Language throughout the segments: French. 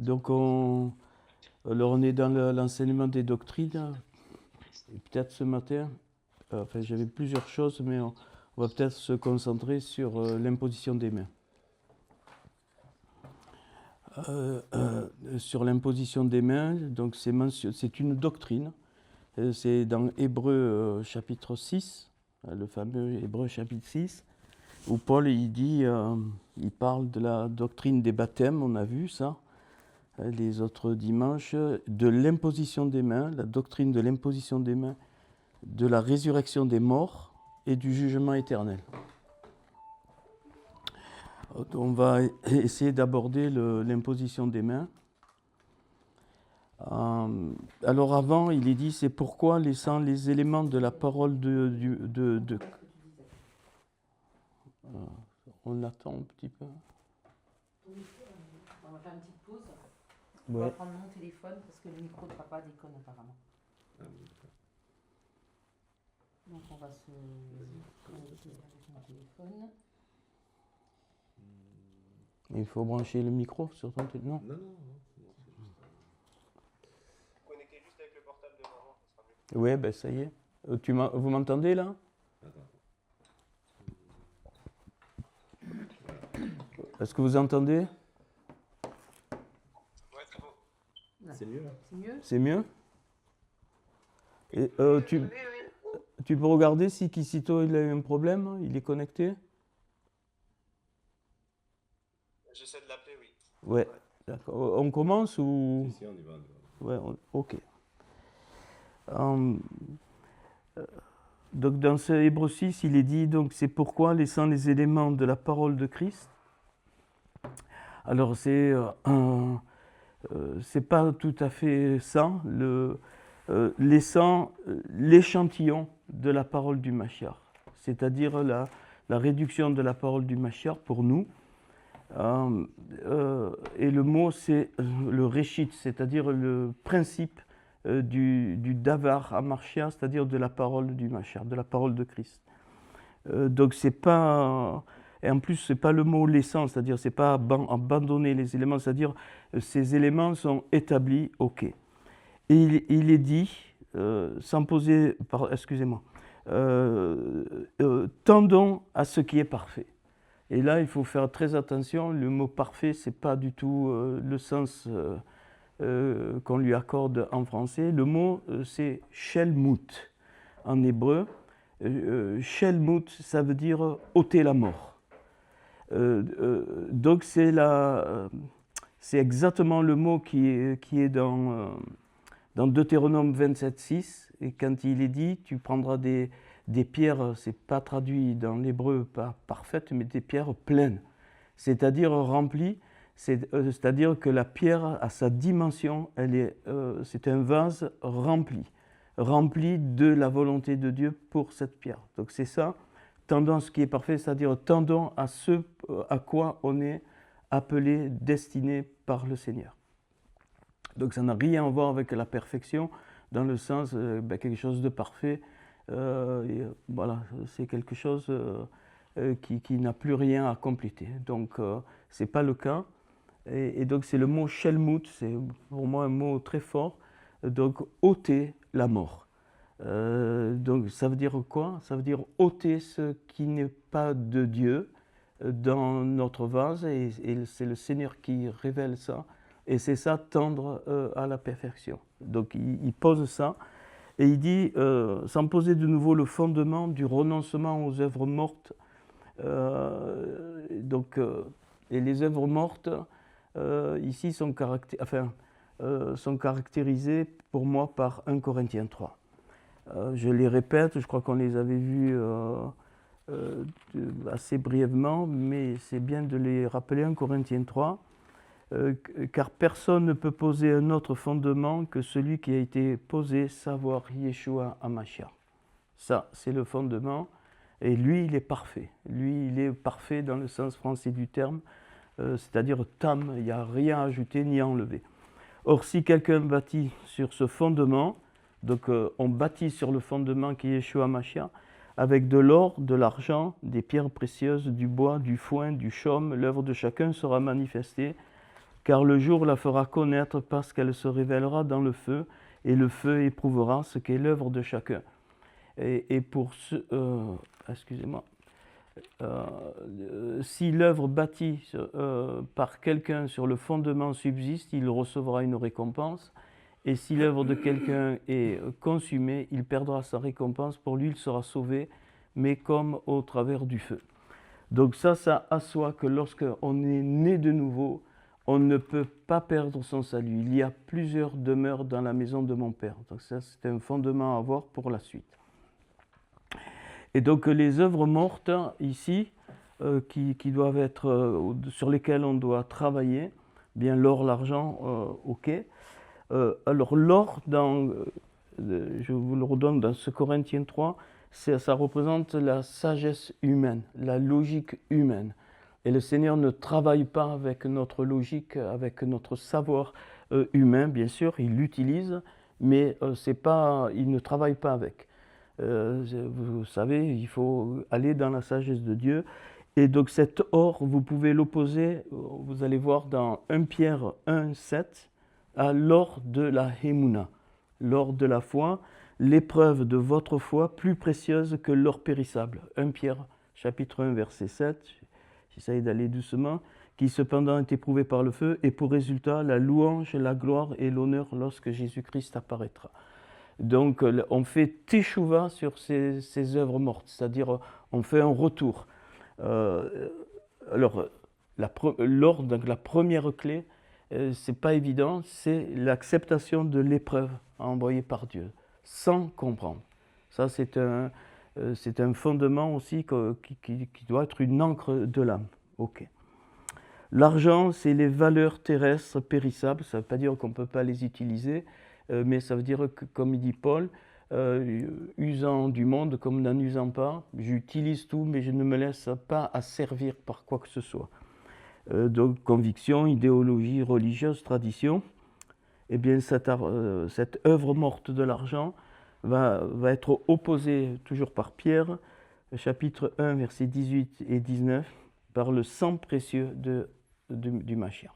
Alors on est dans l'enseignement des doctrines, et peut-être ce matin, enfin j'avais plusieurs choses, mais on va peut-être se concentrer sur l'imposition des mains. Sur l'imposition des mains, donc c'est une doctrine, c'est dans Hébreux chapitre 6, le fameux Hébreux chapitre 6, où Paul il parle de la doctrine des baptêmes, on a vu ça, les autres dimanches, de l'imposition des mains, la doctrine de l'imposition des mains, de la résurrection des morts et du jugement éternel. On va essayer d'aborder l'imposition des mains. Alors avant, il est dit, c'est pourquoi laissant les éléments de la parole on attend un petit peu. On va faire une petite pause. Ouais. On va prendre mon téléphone parce que le micro de papa déconne apparemment. Donc on va se connecter avec mon téléphone. Il faut brancher le micro sur ton téléphone. Non. Connectez juste avec le portable de maman, ça sera mieux. Oui, ben ça y est. Vous m'entendez là? Est-ce que vous entendez? Ouais, très beau. C'est mieux là? C'est mieux? C'est mieux? Et, Oui. tu peux regarder si Kisito il a eu un problème? Il est connecté? J'essaie de l'appeler, oui. Ouais, d'accord. On commence ou... Si, on y va. Ouais, ok. Donc dans ce Hébreux 6, il est dit, donc c'est pourquoi laissant les éléments de la parole de Christ. Alors c'est pas tout à fait ça, laissant l'échantillon de la parole du Mashiach, c'est-à-dire la réduction de la parole du Mashiach pour nous. Et le mot c'est le réchit, c'est-à-dire le principe du davar hamashiach, c'est-à-dire de la parole du Mashiach, de la parole de Christ. Donc c'est pas, et en plus c'est pas le mot laissant, c'est-à-dire c'est pas abandonner les éléments, c'est-à-dire ces éléments sont établis, ok. Et il est dit, sans poser, excusez-moi, tendons à ce qui est parfait. Et là, il faut faire très attention, le mot parfait, c'est pas du tout le sens qu'on lui accorde en français. Le mot, c'est shelmut en hébreu. Shelmut, ça veut dire ôter la mort. Donc c'est exactement le mot qui est dans Deutéronome 27:6. Et quand il est dit, tu prendras des pierres, c'est pas traduit dans l'hébreu, pas parfaites, mais des pierres pleines, c'est-à-dire remplies, c'est-à-dire que la pierre a sa dimension, c'est un vase rempli de la volonté de Dieu pour cette pierre. Donc c'est ça, tendons à ce qui est parfait, c'est-à-dire tendons à ce à quoi on est appelé, destiné par le Seigneur. Donc ça n'a rien à voir avec la perfection, dans le sens quelque chose de parfait. Voilà, c'est quelque chose qui n'a plus rien à compléter. Donc, ce n'est pas le cas. Et donc, c'est le mot shelmut, c'est pour moi un mot très fort. Donc, ôter la mort. Donc, ça veut dire quoi? Ça veut dire ôter ce qui n'est pas de Dieu dans notre vase. Et c'est le Seigneur qui révèle ça. Et c'est ça, tendre à la perfection. Donc, il pose ça. Et il dit, sans poser de nouveau le fondement du renoncement aux œuvres mortes. Et les œuvres mortes, ici, sont caractérisées pour moi par 1 Corinthiens 3. Je les répète, je crois qu'on les avait vus assez brièvement, mais c'est bien de les rappeler. 1 Corinthiens 3. Car personne ne peut poser un autre fondement que celui qui a été posé, savoir Yeshua HaMashiach. Ça, c'est le fondement, et lui, il est parfait. Lui, il est parfait dans le sens français du terme, c'est-à-dire tam, il n'y a rien à ajouter ni à enlever. Or, si quelqu'un bâtit sur ce fondement, donc on bâtit sur le fondement qui est Yeshua HaMashiach, avec de l'or, de l'argent, des pierres précieuses, du bois, du foin, du chaume, l'œuvre de chacun sera manifestée, car le jour la fera connaître parce qu'elle se révélera dans le feu, et le feu éprouvera ce qu'est l'œuvre de chacun. Et pour ce, excusez-moi, si l'œuvre bâtie par quelqu'un sur le fondement subsiste, il recevra une récompense. Et si l'œuvre de quelqu'un est consumée, il perdra sa récompense. Pour lui, il sera sauvé, mais comme au travers du feu. Donc ça assoit que lorsqu'on est né de nouveau, on ne peut pas perdre son salut. Il y a plusieurs demeures dans la maison de mon Père. Donc ça, c'est un fondement à avoir pour la suite. Et donc les œuvres mortes ici, qui doivent être, sur lesquelles on doit travailler, bien l'or, l'argent, ok. Alors l'or, je vous le redonne dans ce Corinthiens 3, ça représente la sagesse humaine, la logique humaine. Et le Seigneur ne travaille pas avec notre logique, avec notre savoir humain, bien sûr, il l'utilise, mais il ne travaille pas avec. Vous savez, il faut aller dans la sagesse de Dieu. Et donc cet or, vous pouvez l'opposer, vous allez voir dans 1 Pierre 1, 7, à l'or de la Hémouna, l'or de la foi, l'épreuve de votre foi plus précieuse que l'or périssable. 1 Pierre chapitre 1, verset 7, j'essaye d'aller doucement, qui cependant est éprouvé par le feu, et pour résultat la louange, la gloire et l'honneur lorsque Jésus-Christ apparaîtra. Donc on fait teshuva sur ces œuvres mortes, c'est-à-dire on fait un retour. Alors l'or, donc la première clé, c'est pas évident, c'est l'acceptation de l'épreuve envoyée par Dieu, sans comprendre. Ça c'est un fondement aussi qui doit être une encre de l'âme. Ok. L'argent, c'est les valeurs terrestres périssables, ça ne veut pas dire qu'on ne peut pas les utiliser, mais ça veut dire que, comme il dit Paul, usant du monde comme n'en usant pas, j'utilise tout, mais je ne me laisse pas asservir par quoi que ce soit. Donc, conviction, idéologie religieuse, tradition, eh bien, cette œuvre morte de l'argent va être opposée, toujours par Pierre, chapitre 1, versets 18 et 19, par le sang précieux du Mashiach.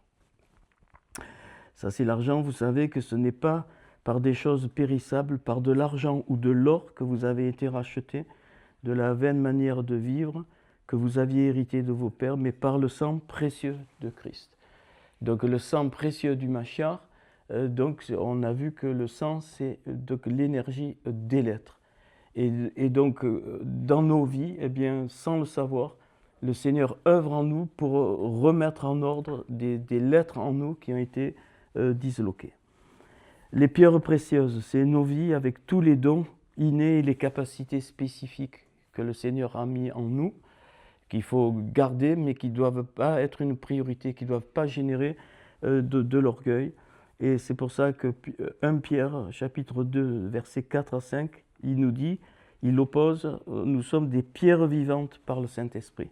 Ça, c'est l'argent. Vous savez que ce n'est pas par des choses périssables, par de l'argent ou de l'or que vous avez été rachetés, de la vaine manière de vivre que vous aviez hérité de vos pères, mais par le sang précieux de Christ. Donc le sang précieux du Mashiach, donc on a vu que le sang, c'est donc l'énergie des lettres. Et donc dans nos vies, eh bien, sans le savoir, le Seigneur œuvre en nous pour remettre en ordre des lettres en nous qui ont été disloquées. Les pierres précieuses, c'est nos vies avec tous les dons innés et les capacités spécifiques que le Seigneur a mis en nous, qu'il faut garder, mais qui ne doivent pas être une priorité, qui ne doivent pas générer de l'orgueil. Et c'est pour ça que 1 Pierre, chapitre 2, versets 4 à 5, il nous dit, il oppose, nous sommes des pierres vivantes par le Saint-Esprit.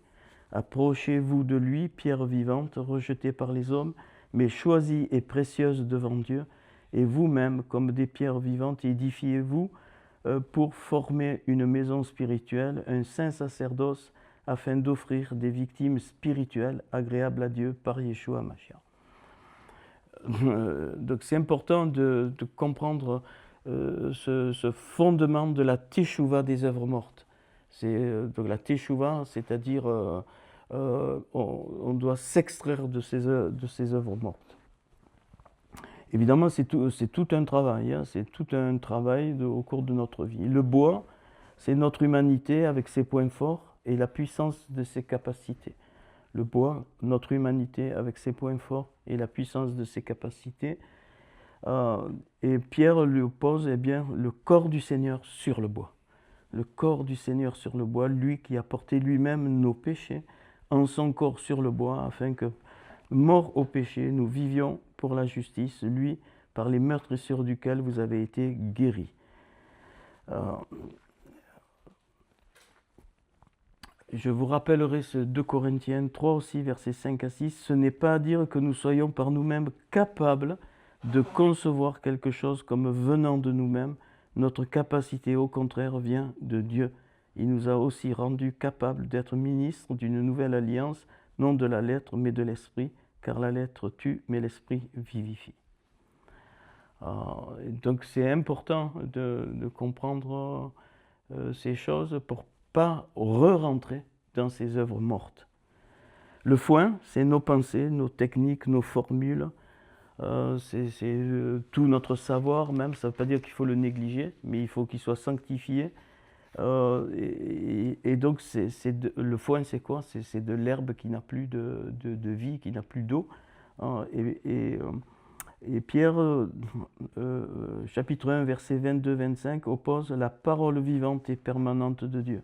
Approchez-vous de lui, pierre vivante, rejetée par les hommes, mais choisie et précieuse devant Dieu. Et vous-même, comme des pierres vivantes, édifiez-vous pour former une maison spirituelle, un saint sacerdoce, afin d'offrir des victimes spirituelles agréables à Dieu par Yeshua Mashiach. Donc c'est important de comprendre ce fondement de la teshuva des œuvres mortes. Donc la teshuva, c'est-à-dire on doit s'extraire de ces œuvres mortes. Évidemment, c'est tout un travail, hein, c'est tout un travail au cours de notre vie. Le bois, c'est notre humanité avec ses points forts et la puissance de ses capacités. Le bois, notre humanité avec ses points forts et la puissance de ses capacités. Et Pierre lui oppose bien, le corps du Seigneur sur le bois. Le corps du Seigneur sur le bois, lui qui a porté lui-même nos péchés en son corps sur le bois, afin que, mort au péché, nous vivions pour la justice, lui, par les meurtrissures duquel vous avez été guéris. Je vous rappellerai ce 2 Corinthiens 3 aussi, versets 5 à 6. Ce n'est pas à dire que nous soyons par nous-mêmes capables de concevoir quelque chose comme venant de nous-mêmes. Notre capacité, au contraire, vient de Dieu. Il nous a aussi rendus capables d'être ministres d'une nouvelle alliance, non de la lettre, mais de l'esprit, car la lettre tue, mais l'esprit vivifie. Donc c'est important de comprendre ces choses pour ne pas re-rentrer dans ces œuvres mortes. Le foin, c'est nos pensées, nos techniques, nos formules, c'est tout notre savoir même. Ça ne veut pas dire qu'il faut le négliger, mais il faut qu'il soit sanctifié. Et donc le foin, c'est quoi? C'est de l'herbe qui n'a plus de vie, qui n'a plus d'eau. Et Pierre, chapitre 1, versets 22-25, oppose la parole vivante et permanente de Dieu,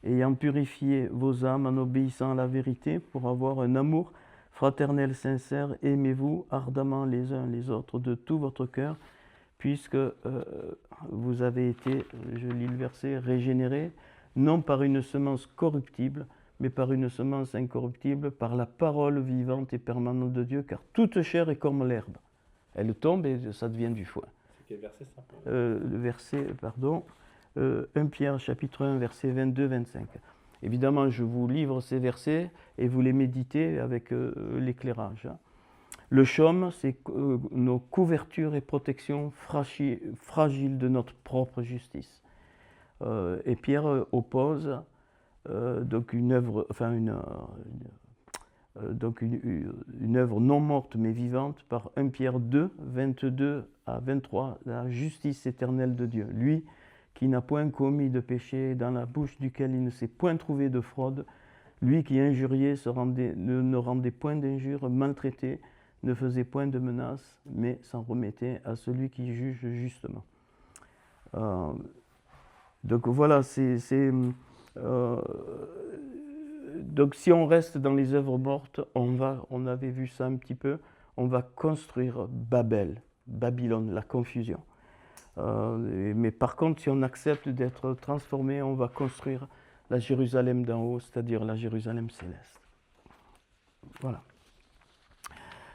ayant purifié vos âmes en obéissant à la vérité pour avoir un amour fraternel sincère, aimez-vous ardemment les uns les autres de tout votre cœur, puisque vous avez été, je lis le verset, régénérés, non par une semence corruptible, mais par une semence incorruptible, par la parole vivante et permanente de Dieu, car toute chair est comme l'herbe. Elle tombe et ça devient du foin. C'est quel verset ça? Le verset, 1 Pierre chapitre 1, verset 22-25. Évidemment, je vous livre ces versets et vous les méditez avec l'éclairage. Le chaume, c'est nos couvertures et protections fragiles de notre propre justice. Et Pierre oppose donc une œuvre, une œuvre non morte mais vivante par 1 Pierre 2, 22-23, la justice éternelle de Dieu. Lui qui n'a point commis de péché, dans la bouche duquel il ne s'est point trouvé de fraude, lui qui injuriait ne rendait point d'injures, maltraitait, ne faisait point de menaces, mais s'en remettait à celui qui juge justement. Donc voilà, donc si on reste dans les œuvres mortes, on avait vu ça un petit peu, on va construire Babylone, la confusion. Mais par contre, si on accepte d'être transformé, on va construire la Jérusalem d'en haut, c'est-à-dire la Jérusalem céleste. Voilà.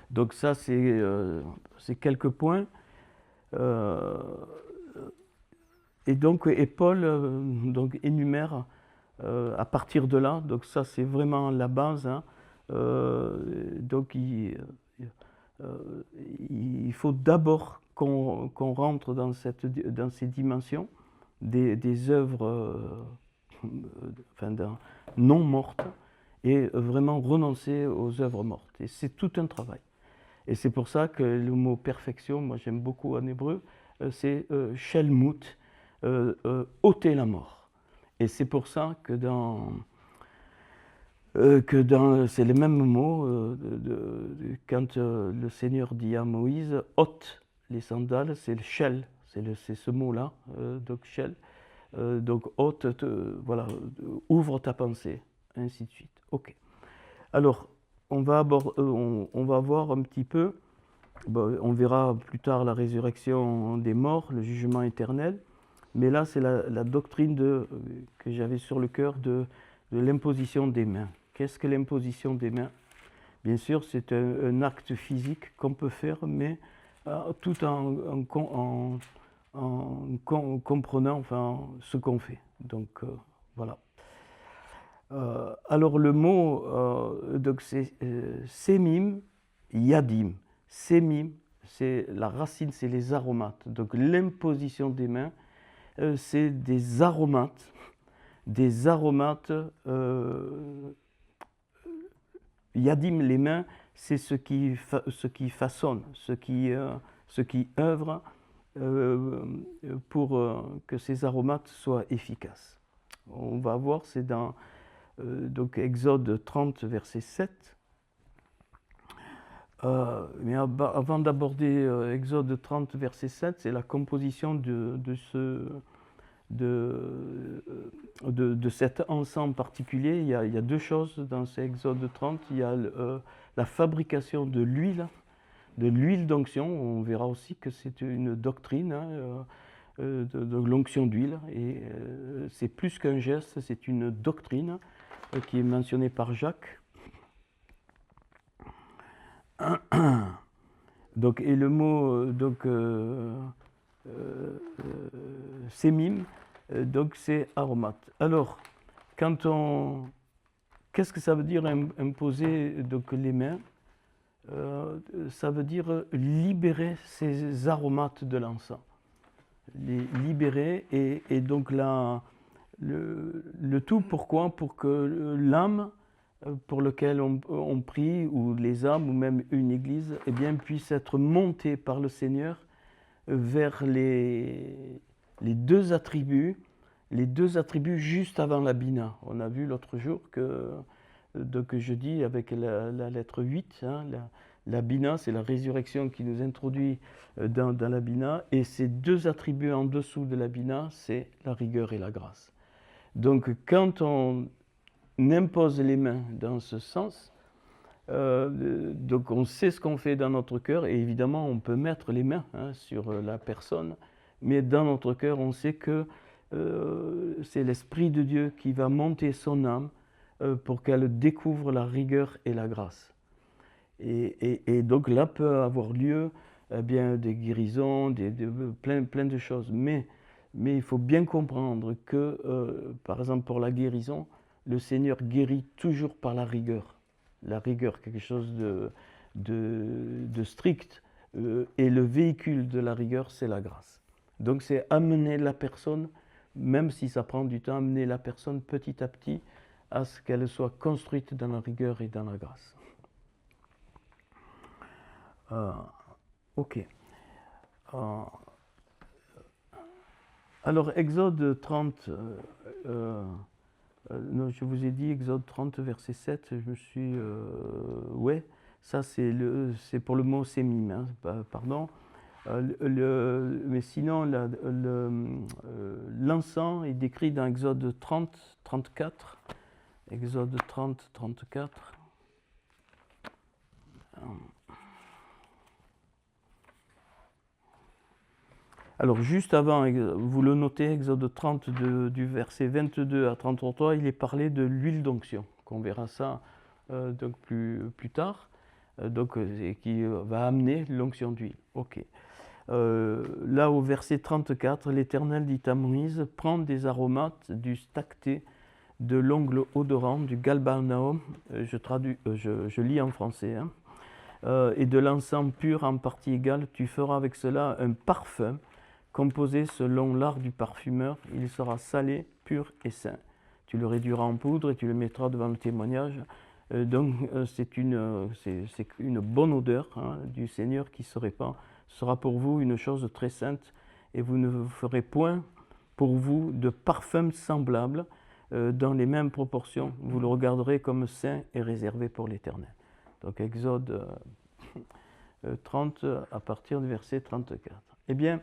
Donc ça, c'est quelques points. Et Paul donc énumère à partir de là, donc ça c'est vraiment la base. Donc il faut d'abord qu'on rentre dans ces dimensions des œuvres non mortes et vraiment renoncer aux ôtres mortes. Et c'est tout un travail. Et c'est pour ça que le mot perfection, moi j'aime beaucoup en hébreu, c'est shelmut, ôter la mort. Et c'est pour ça que c'est les mêmes mots quand le Seigneur dit à Moïse, ôte les sandales, c'est le shel, c'est ce mot-là, donc shel, donc ôte, voilà, ouvre ta pensée, ainsi de suite. Ok. Alors, on va voir un petit peu, on verra plus tard la résurrection des morts, le jugement éternel, mais là c'est la doctrine que j'avais sur le cœur de l'imposition des mains. Qu'est-ce que l'imposition des mains? Bien sûr, c'est un acte physique qu'on peut faire, mais tout en comprenant ce qu'on fait. Donc voilà. Alors le mot, donc c'est sémim, yadim. Sémim, c'est la racine, c'est les aromates. Donc l'imposition des mains, c'est des aromates. Yadim, les mains, c'est ce qui façonne, ce qui œuvre pour que ces aromates soient efficaces. On va voir, c'est dans donc Exode 30, verset 7. Mais avant d'aborder Exode 30, verset 7, c'est la composition de cet ensemble particulier. Il y a deux choses dans cet Exode 30. Il y a la fabrication de l'huile d'onction. On verra aussi que c'est une doctrine de l'onction d'huile. Et c'est plus qu'un geste, c'est une doctrine qui est mentionnée par Jacques. Donc, et le mot sémim, donc c'est aromate. Alors, qu'est-ce que ça veut dire imposer donc les mains? ça veut dire libérer ces aromates de l'encens. Les libérer et donc là, le tout pourquoi? Pour que l'âme pour laquelle on prie, ou les âmes, ou même une église, eh bien, puisse être montée par le Seigneur vers les deux attributs juste avant la Bina. On a vu l'autre jour que, donc jeudi, avec la lettre 8, hein, la Bina, c'est la résurrection qui nous introduit dans la Bina, et ces deux attributs en dessous de la Bina, c'est la rigueur et la grâce. Donc quand on impose les mains dans ce sens, donc on sait ce qu'on fait dans notre cœur, et évidemment on peut mettre les mains sur la personne, mais dans notre cœur on sait que c'est l'Esprit de Dieu qui va monter son âme pour qu'elle découvre la rigueur et la grâce. Et donc là peut avoir lieu bien des guérisons, plein de choses, mais il faut bien comprendre que, par exemple pour la guérison, le Seigneur guérit toujours par la rigueur. La rigueur, quelque chose de strict, et le véhicule de la rigueur, c'est la grâce. Donc c'est amener la personne, même si ça prend du temps, amener la personne petit à petit à ce qu'elle soit construite dans la rigueur et dans la grâce. Ok. Alors, Exode 30, non, je vous ai dit Exode 30, verset 7, je me suis... ouais, ça c'est pour le mot sémim, hein, pardon. Mais sinon, l'encens est décrit dans Exode 30, 34. Exode 30, 34. Alors juste avant, vous le notez, Exode 30, du verset 22 à 33, il est parlé de l'huile d'onction, qu'on verra ça donc plus tard, et qui va amener l'onction d'huile. Ok. Là au verset 34, l'Éternel dit à Moïse, prends des aromates, du stacté, de l'ongle odorant, du galbanum, je lis en français, hein, et de l'encens pur en partie égale, tu feras avec cela un parfum, composé selon l'art du parfumeur, il sera salé, pur et saint. Tu le réduiras en poudre et tu le mettras devant le témoignage. Donc c'est une bonne odeur du Seigneur qui se répand. Ce sera pour vous une chose très sainte, et vous ne ferez point pour vous de parfum semblable dans les mêmes proportions. Vous le regarderez comme saint et réservé pour l'Éternel. Donc Exode 30 à partir du verset 34. Eh bien,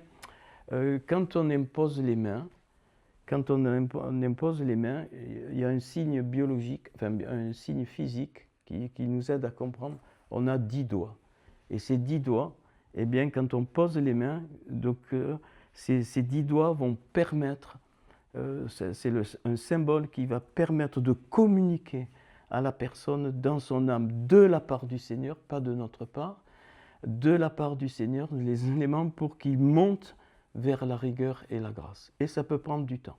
quand on impose les mains, il y a un signe biologique, enfin un signe physique qui nous aide à comprendre. On a 10 doigts. Et ces 10 doigts, eh bien, quand on pose les mains, donc, ces 10 doigts vont permettre, c'est un symbole qui va permettre de communiquer à la personne dans son âme de la part du Seigneur, pas de notre part, de la part du Seigneur, les éléments pour qu'il monte vers la rigueur et la grâce. Et ça peut prendre du temps.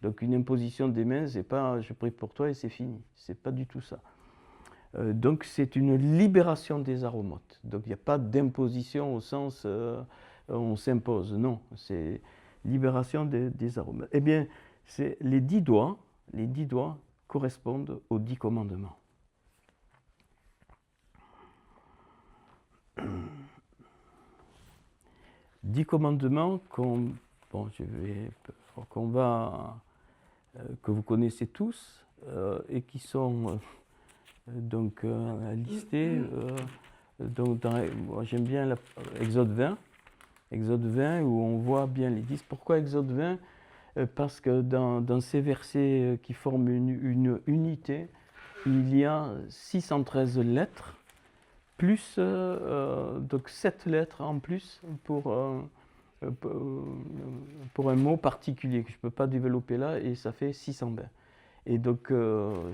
Donc une imposition des mains, c'est pas je prie pour toi et c'est fini. C'est pas du tout ça. Donc c'est une libération des aromates. Donc il n'y a pas d'imposition au sens on s'impose. Non, c'est libération des aromates. Eh bien, les 10 doigts correspondent aux 10 commandements. 10 commandements que vous connaissez tous et qui sont donc listés. Moi j'aime bien Exode 20 où on voit bien les 10. Pourquoi Exode 20 ? Parce que dans ces versets qui forment une unité, il y a 613 lettres, plus donc 7 lettres en plus pour un mot particulier que je ne peux pas développer là, et ça fait 620. Et donc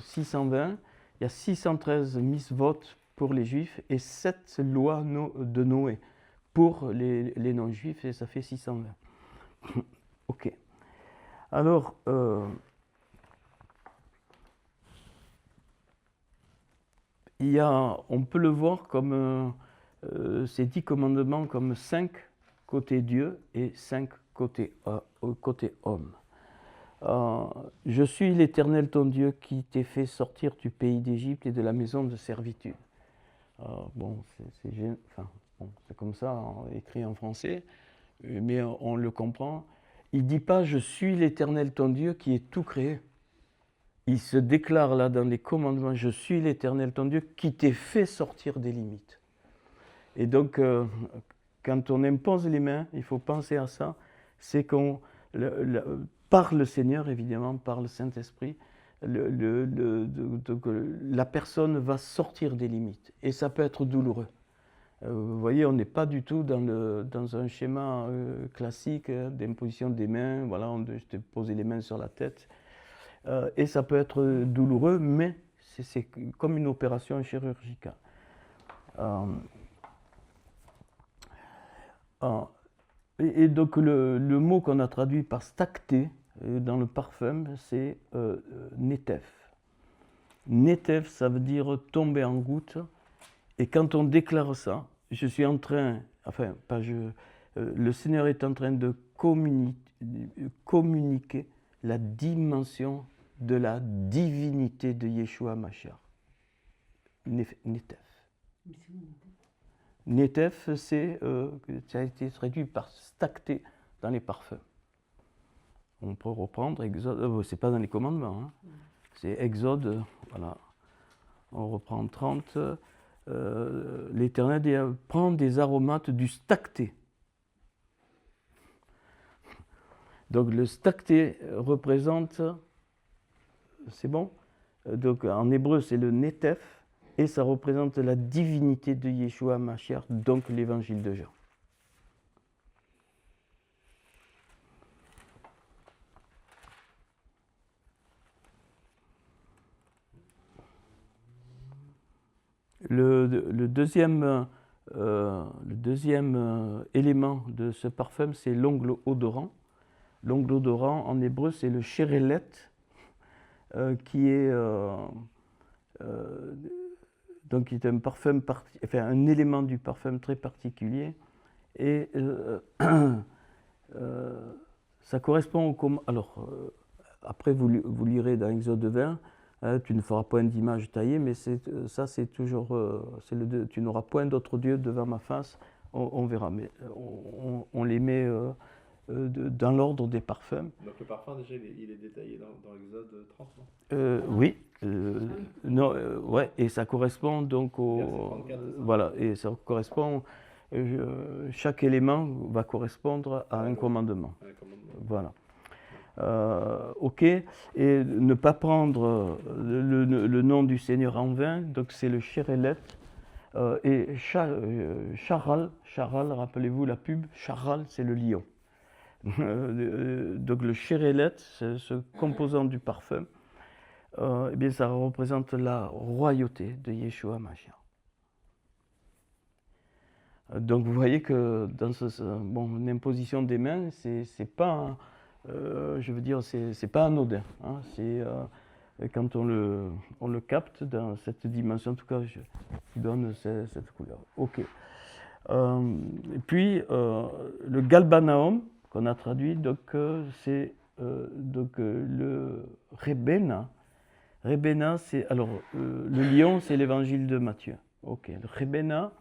620, il y a 613 mitzvot pour les juifs et 7 lois de Noé pour les non-juifs, et ça fait 620. Ok. Alors, on peut le voir comme ces 10 commandements comme 5 côté Dieu et 5 côté homme. Je suis l'Éternel ton Dieu qui t'ai fait sortir du pays d'Égypte et de la maison de servitude. Bon, c'est comme ça, écrit en français, mais on le comprend. Il ne dit pas « Je suis l'Éternel ton Dieu qui est tout créé ». Il se déclare là dans les commandements « Je suis l'Éternel ton Dieu qui t'ai fait sortir des limites ». Et donc, quand on impose les mains, il faut penser à ça, c'est qu'on, par le Seigneur évidemment, par le Saint-Esprit, la personne va sortir des limites. Et ça peut être douloureux. Vous voyez, on n'est pas du tout dans un schéma classique d'imposition des mains. Voilà, je t'ai posé les mains sur la tête. Et ça peut être douloureux, mais c'est comme une opération chirurgicale. Et donc le mot qu'on a traduit par stacté dans le parfum, c'est netef. Netef, ça veut dire tomber en goutte. Et quand on déclare ça, je suis en train, enfin, pas je, le Seigneur est en train de communiquer la dimension de la divinité de Yeshua Mashiach. Netef. Netef, ça a été traduit par stacté dans les parfums. On peut reprendre Exode, c'est pas dans les commandements, hein. C'est Exode, voilà. On reprend 30. L'Éternel prend des aromates du stacté. Donc le stacté représente, c'est bon? Donc en hébreu c'est le netef. Et ça représente la divinité de Yeshua Mashiach, donc l'évangile de Jean. Le deuxième élément de ce parfum, c'est l'ongle odorant. L'ongle odorant, en hébreu, c'est le chérélet, qui est... donc, il est un parfum, un élément du parfum très particulier. Et ça correspond au... Alors, après, vous lirez dans Exode 20, tu ne feras point d'image taillée, mais ça, c'est toujours... tu n'auras point d'autre Dieu devant ma face. On verra, mais on les met dans l'ordre des parfums. Donc le parfum, déjà, il est détaillé dans Exode 30, non? Oui. Non, ouais, et ça correspond donc au... 34, voilà, et ça correspond... chaque élément va correspondre à un commandement. Voilà. Ok, et ne pas prendre le nom du Seigneur en vain, donc c'est le Chérélet. Et Charal, rappelez-vous la pub, Charal, c'est le lion. Donc le Chérélet, ce composant du parfum, eh bien, ça représente la royauté de Yeshua Mashiach. Donc vous voyez que dans l'imposition des mains, c'est pas, je veux dire, c'est pas anodin. Hein, quand on le capte dans cette dimension, en tout cas, qui donne cette couleur. Ok. Et puis le galbanaum qu'on a traduit, donc c'est le Rebena. Rebena, c'est alors le lion, c'est l'évangile de Matthieu. Ok. Le Rebena,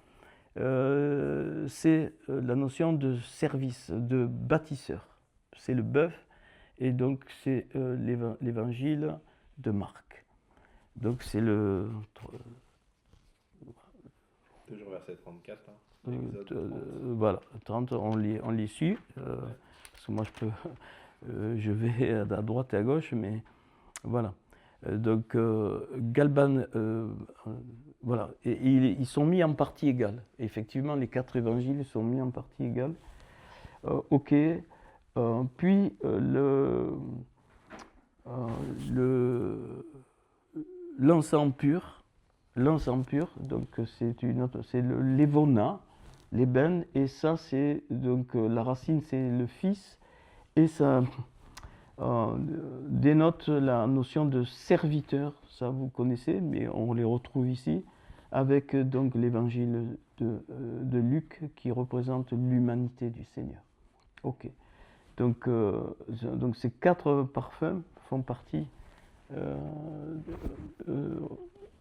c'est la notion de service, de bâtisseur. C'est le bœuf, et donc c'est l'évangile de Marc. Donc c'est le... Toujours verset 34. Hein. Voilà, 30, on lit su, parce que moi je vais à droite et à gauche, mais voilà. Donc Galban, voilà, et ils sont mis en partie égale. Effectivement, les 4 évangiles sont mis en partie égale. Ok, puis l'encens pur, donc c'est le levona, l'ébène, et ça c'est donc la racine, c'est le fils, et ça dénote la notion de serviteur, ça vous connaissez, mais on les retrouve ici. avec donc l'évangile de Luc qui représente l'humanité du Seigneur. Ok. Donc ces 4 parfums font partie.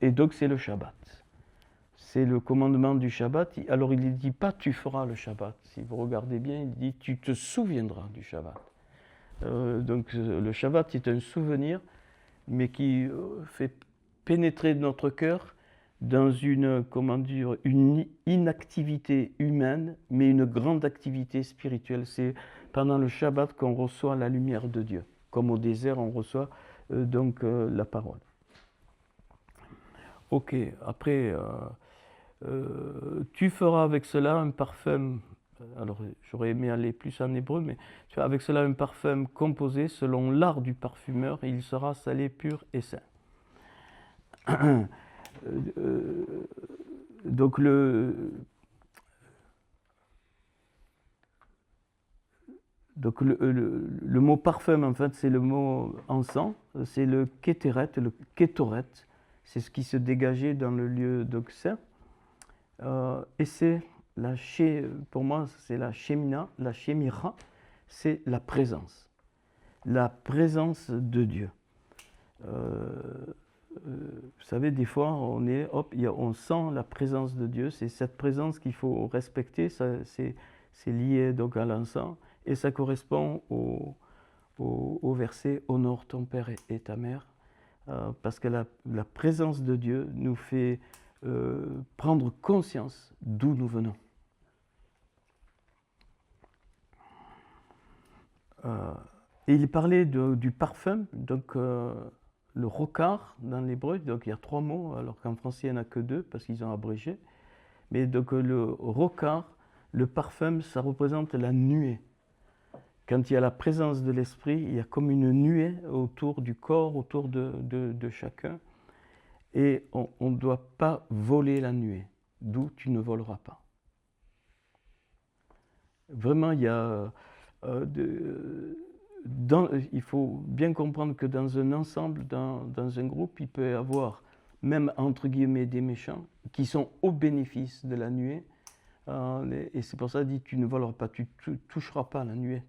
Et donc c'est le Shabbat. C'est le commandement du Shabbat. Alors il ne dit pas tu feras le Shabbat. Si vous regardez bien, il dit tu te souviendras du Shabbat. Donc le Shabbat est un souvenir, mais qui fait pénétrer notre cœur dans une inactivité humaine, mais une grande activité spirituelle. C'est pendant le Shabbat qu'on reçoit la lumière de Dieu. Comme au désert, on reçoit la parole. Ok, après, tu feras avec cela un parfum, alors j'aurais aimé aller plus en hébreu, mais tu as avec cela un parfum composé selon l'art du parfumeur, et il sera salé, pur et saint. Donc le mot parfum, en fait, c'est le mot encens, c'est le kétéret, le kétoret, c'est ce qui se dégageait dans le lieu saint. Et c'est pour moi, c'est la shémina, la shémira, c'est la présence de Dieu. Vous savez, des fois, on sent la présence de Dieu. C'est cette présence qu'il faut respecter. C'est lié donc à l'encens, et ça correspond au verset « Honore ton père et ta mère », parce que la présence de Dieu nous fait prendre conscience d'où nous venons. Et il parlait du parfum, donc le rokar dans l'hébreu, donc il y a 3 mots, alors qu'en français il n'y en a que 2 parce qu'ils ont abrégé. Mais donc le rokar, le parfum, ça représente la nuée. Quand il y a la présence de l'esprit, il y a comme une nuée autour du corps, autour de chacun. Et on ne doit pas voler la nuée, d'où tu ne voleras pas. Vraiment, il y a... il faut bien comprendre que dans un ensemble, dans un groupe, il peut y avoir, même entre guillemets, des méchants qui sont au bénéfice de la nuée. Et c'est pour ça qu'il dit tu ne voleras pas, tu ne toucheras pas la nuée,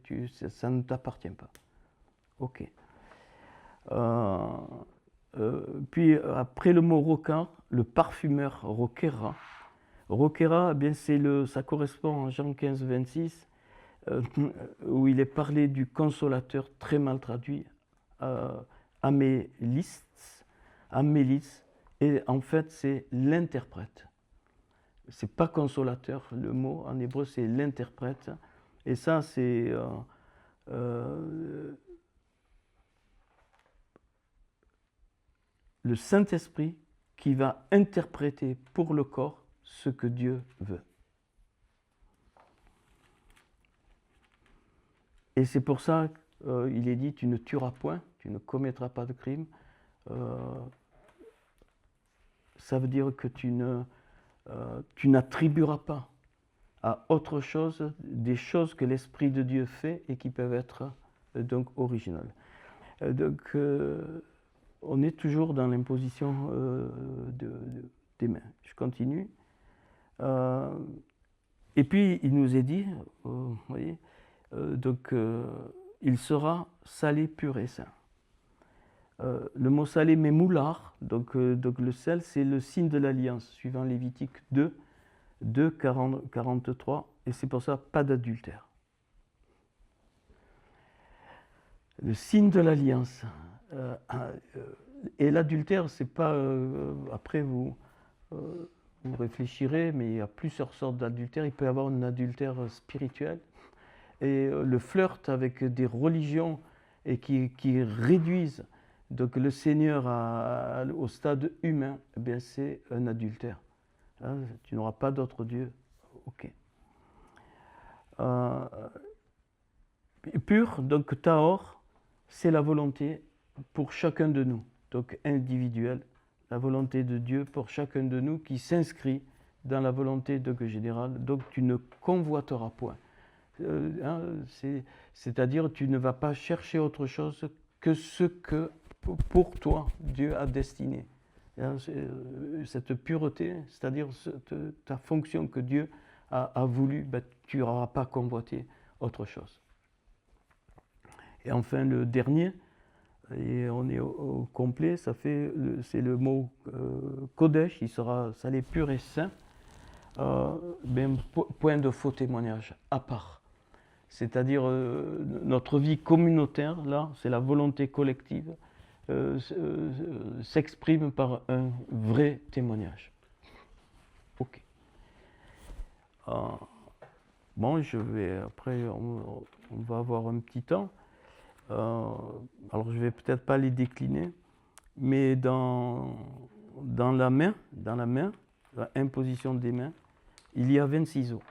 ça ne t'appartient pas. Ok. Puis après le mot rokar, le parfumeur rokera. Rokera, eh bien ça correspond en Jean 15, 26. Où il est parlé du consolateur, très mal traduit, Amélis, et en fait c'est l'interprète. C'est pas consolateur, le mot en hébreu c'est l'interprète, et ça c'est le Saint-Esprit qui va interpréter pour le corps ce que Dieu veut. Et c'est pour ça qu'il est dit, tu ne tueras point, tu ne commettras pas de crime. Ça veut dire que tu n'attribueras pas à autre chose des choses que l'Esprit de Dieu fait et qui peuvent être donc originales. On est toujours dans l'imposition des mains. Je continue. Et puis il nous est dit, vous voyez, il sera salé, pur et saint. Le mot salé, mais moulard, donc le sel, c'est le signe de l'alliance, suivant Lévitique 2, 43, et c'est pour ça, pas d'adultère. Le signe de l'alliance. Et l'adultère, c'est pas... après, vous réfléchirez, mais il y a plusieurs sortes d'adultère. Il peut y avoir un adultère spirituel. Et le flirt avec des religions et qui réduisent donc le Seigneur au stade humain, eh bien c'est un adultère. Hein, tu n'auras pas d'autre Dieu. Ok. Pur, donc Tahor, c'est la volonté pour chacun de nous, donc individuelle, la volonté de Dieu pour chacun de nous qui s'inscrit dans la volonté générale. Donc tu ne convoiteras point. C'est-à-dire tu ne vas pas chercher autre chose que ce que pour toi Dieu a destiné. cette pureté, c'est-à-dire ta fonction que Dieu a voulu, ben, tu n'auras pas convoité autre chose. Et enfin, le dernier, et on est au complet, c'est le mot Kodesh, il sera salé, pur et saint, point de faux témoignage à part. C'est-à-dire notre vie communautaire, là, c'est la volonté collective, s'exprime par un vrai témoignage. Ok. Bon, après, on va avoir un petit temps. Alors, je vais peut-être pas les décliner, mais dans la main, l'imposition des mains, il y a 26 os.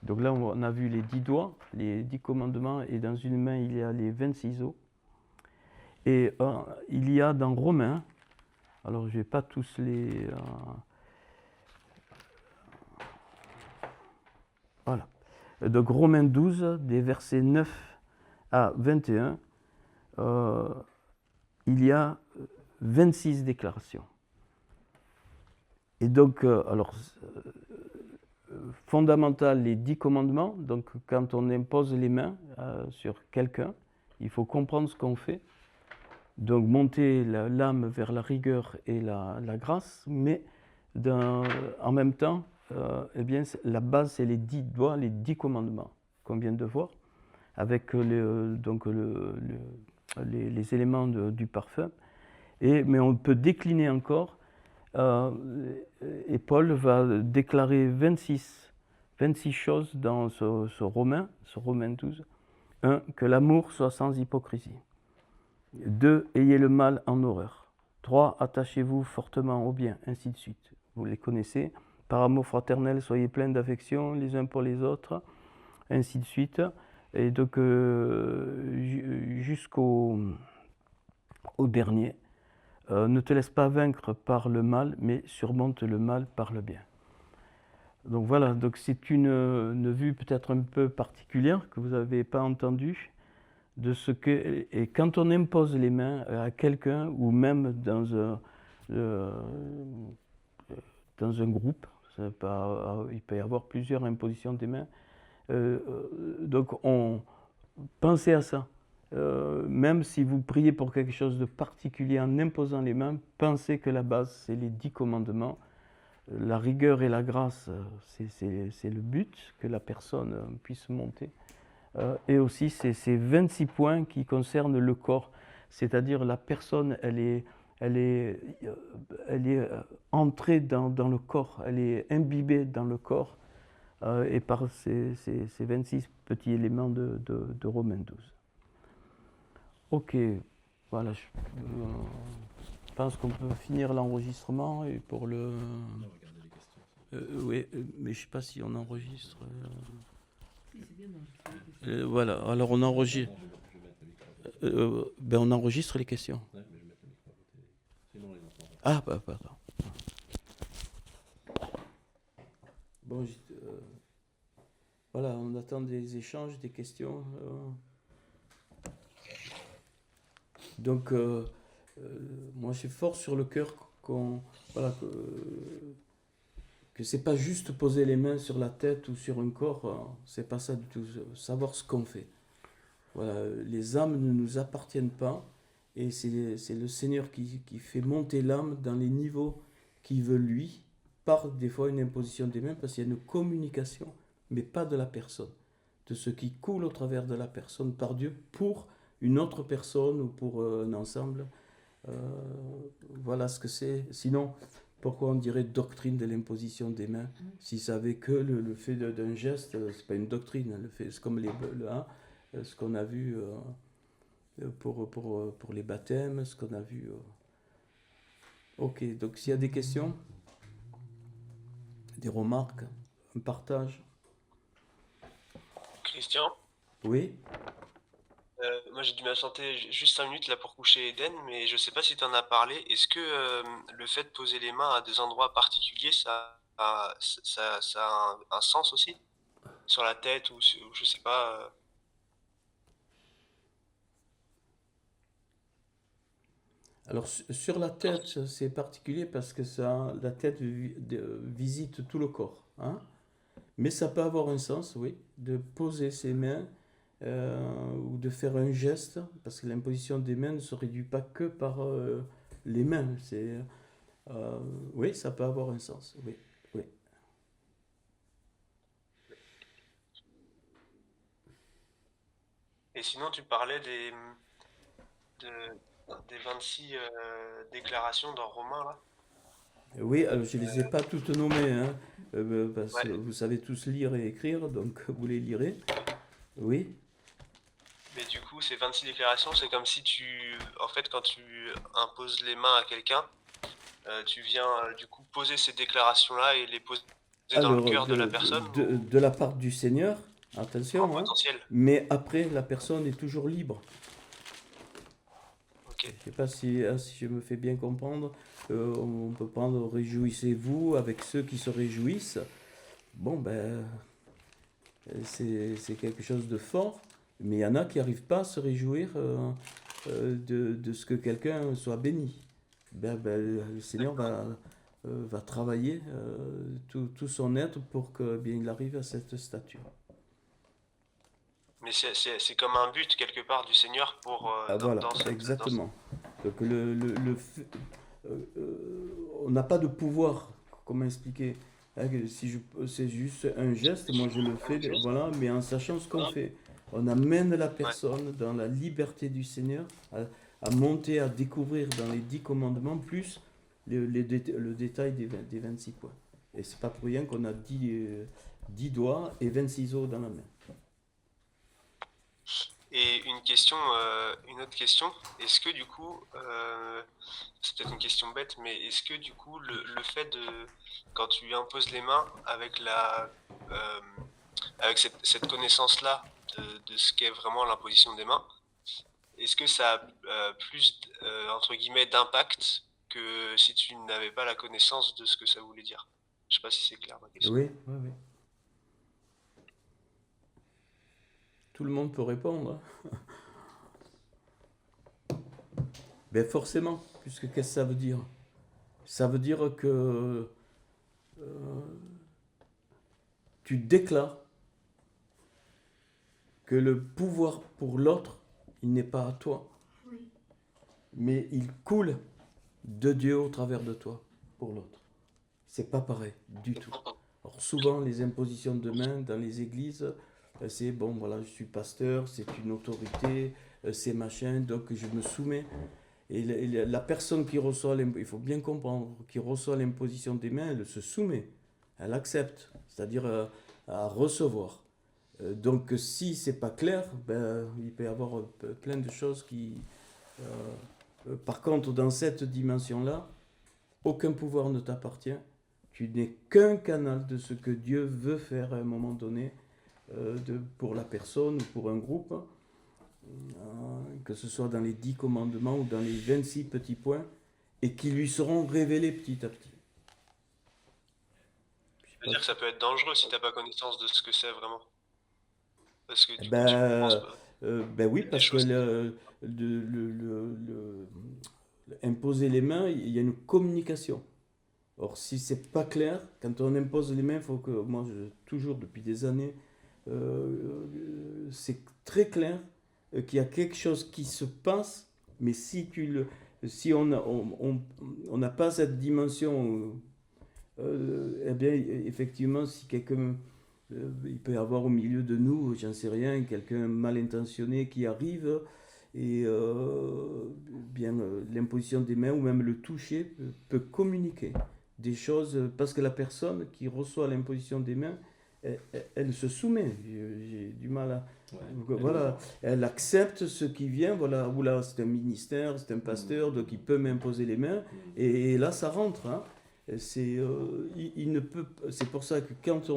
Donc là, on a vu les 10 doigts, les 10 commandements, et dans une main, il y a les 26 os. Et il y a dans Romains, alors je ne vais pas tous les... voilà. Donc Romains 12, des versets 9 à 21, il y a 26 déclarations. Et donc, fondamental, les 10 commandements. Donc, quand on impose les mains sur quelqu'un, il faut comprendre ce qu'on fait. Donc, monter l'âme vers la rigueur et la grâce, mais en même temps, eh bien, la base, c'est les 10 doigts, les 10 commandements qu'on vient de voir, avec les éléments du parfum. Mais on peut décliner encore. Et Paul va déclarer 26 choses dans ce Romain 12. 1. Que l'amour soit sans hypocrisie. 2. Ayez le mal en horreur. 3. Attachez-vous fortement au bien, ainsi de suite. Vous les connaissez. Par amour fraternel, soyez pleins d'affection les uns pour les autres, ainsi de suite. Et donc, jusqu'au dernier. Ne te laisse pas vaincre par le mal, mais surmonte le mal par le bien. Donc voilà, donc c'est une vue peut-être un peu particulière que vous n'avez pas entendue de ce que... Et quand on impose les mains à quelqu'un, ou même dans un groupe, il peut y avoir plusieurs impositions des mains, donc pensez à ça. Même si vous priez pour quelque chose de particulier en imposant les mains, pensez que la base, c'est les 10 commandements. La rigueur et la grâce, c'est le but, que la personne puisse monter. Et aussi, c'est ces 26 points qui concernent le corps, c'est-à-dire la personne, elle est entrée dans le corps, elle est imbibée dans le corps, et par ces 26 petits éléments de Romains 12. Ok, voilà, je pense qu'on peut finir l'enregistrement et pour le... On va regarder les questions. oui, mais je ne sais pas si on enregistre. Si, c'est bien d'enregistrer les questions. Voilà, alors on enregistre. Non, je vais mettre le micro à côté. On enregistre les questions. Ouais, mais je vais mettre le micro à côté. Sinon, les entend. Ah, pardon. Bon, voilà, on attend des échanges, des questions. Donc, moi, j'ai fort sur le cœur que c'est pas juste poser les mains sur la tête ou sur un corps, c'est pas ça du tout, savoir ce qu'on fait. Voilà, les âmes ne nous appartiennent pas, et c'est le Seigneur qui fait monter l'âme dans les niveaux qu'il veut lui, par des fois une imposition des mains, parce qu'il y a une communication, mais pas de la personne, de ce qui coule au travers de la personne par Dieu pour une autre personne ou pour un ensemble. Voilà ce que c'est. Sinon, pourquoi on dirait doctrine de l'imposition des mains si ça avait que le fait d'un geste, c'est pas une doctrine. C'est comme ce qu'on a vu pour les baptêmes, ce qu'on a vu. Ok, donc s'il y a des questions, des remarques, un partage. Christian, Oui. moi j'ai dû m'absenter juste 5 minutes là pour coucher Eden, mais je sais pas si tu en as parlé. Est-ce que le fait de poser les mains à des endroits particuliers, ça a un sens aussi? Sur la tête ou je sais pas. Alors sur la tête, c'est particulier parce que la tête visite tout le corps, hein. Mais ça peut avoir un sens, oui, de poser ses mains ou de faire un geste, parce que l'imposition des mains ne se réduit pas que par les mains. Oui, ça peut avoir un sens, oui, oui. Et sinon, tu parlais des 26 déclarations dans Romains, là. Oui, alors je ne les ai pas toutes nommées, hein, parce que Ouais, vous savez tous lire et écrire, donc vous les lirez. Oui. mais du coup, ces 26 déclarations, c'est comme si en fait, quand tu imposes les mains à quelqu'un, tu viens du coup poser ces déclarations-là et les poser dans le Alors, cœur de la personne ou de la part du Seigneur, en attention, hein, potentiel. mais après, la personne est toujours libre. Ok. Je ne sais pas si je me fais bien comprendre. On peut prendre réjouissez-vous avec ceux qui se réjouissent. Bon, ben, c'est quelque chose de fort, mais il y en a qui n'arrivent pas à se réjouir de ce que quelqu'un soit béni. Le Seigneur va travailler tout son être pour que bien il arrive à cette stature. Mais c'est comme un but quelque part du Seigneur pour Ah, voilà, dans exactement. Donc on n'a pas de pouvoir, comment expliquer? Hein, que si c'est juste un geste, moi je le fais, voilà, mais en sachant ce qu'on fait. On amène la Ouais. personne dans la liberté du Seigneur, à monter, à découvrir dans les 10 commandements, plus le détail des 26 points. Et c'est pas pour rien qu'on a 10 doigts et 26 os dans la main. Et une autre question, est-ce que du coup, c'est peut-être une question bête, mais est-ce que du coup, le fait quand tu imposes les mains avec avec cette connaissance-là de ce qu'est vraiment l'imposition des mains, est-ce que ça a plus, entre guillemets, d'impact que si tu n'avais pas la connaissance de ce que ça voulait dire? Je sais pas si c'est clair ma question. Oui, oui, oui. Tout le monde peut répondre, hein. Ben forcément, puisque qu'est-ce que ça veut dire? Ça veut dire que tu déclares que le pouvoir pour l'autre, il n'est pas à toi, mais il coule de Dieu au travers de toi pour l'autre. C'est pas pareil du tout. Alors souvent, les impositions de main dans les églises, c'est bon, voilà, je suis pasteur, c'est une autorité, c'est machin, donc je me soumets. Et la personne qui reçoit, il faut bien comprendre, qui reçoit l'imposition des mains, elle se soumet, elle accepte, c'est-à-dire à recevoir. Donc si c'est pas clair, ben, il peut y avoir plein de choses qui... par contre, dans cette dimension-là, aucun pouvoir ne t'appartient. Tu n'es qu'un canal de ce que Dieu veut faire à un moment donné pour la personne ou pour un groupe, que ce soit dans les 10 commandements ou dans les 26 petits points, et qui lui seront révélés petit à petit. Ça veut dire que ça peut être dangereux si t'as pas connaissance de ce que c'est vraiment. Parce que du coup, tu Ben, penses pas. ben oui, Des parce que choses. imposer les mains, il y a une communication. Or, si c'est pas clair, quand on impose les mains, il faut que, moi, toujours depuis des années, c'est très clair qu'il y a quelque chose qui se passe, mais si on n'a pas cette dimension, eh bien, effectivement, si quelqu'un, il peut y avoir au milieu de nous, j'en sais rien, quelqu'un mal intentionné qui arrive, et bien l'imposition des mains ou même le toucher peut communiquer des choses, parce que la personne qui reçoit l'imposition des mains, elle se soumet. J'ai du mal à... Ouais. Voilà, elle accepte ce qui vient, voilà, oula, c'est un ministère, c'est un pasteur, donc il peut m'imposer les mains, et là ça rentre, hein. Il ne peut, c'est pour ça que quand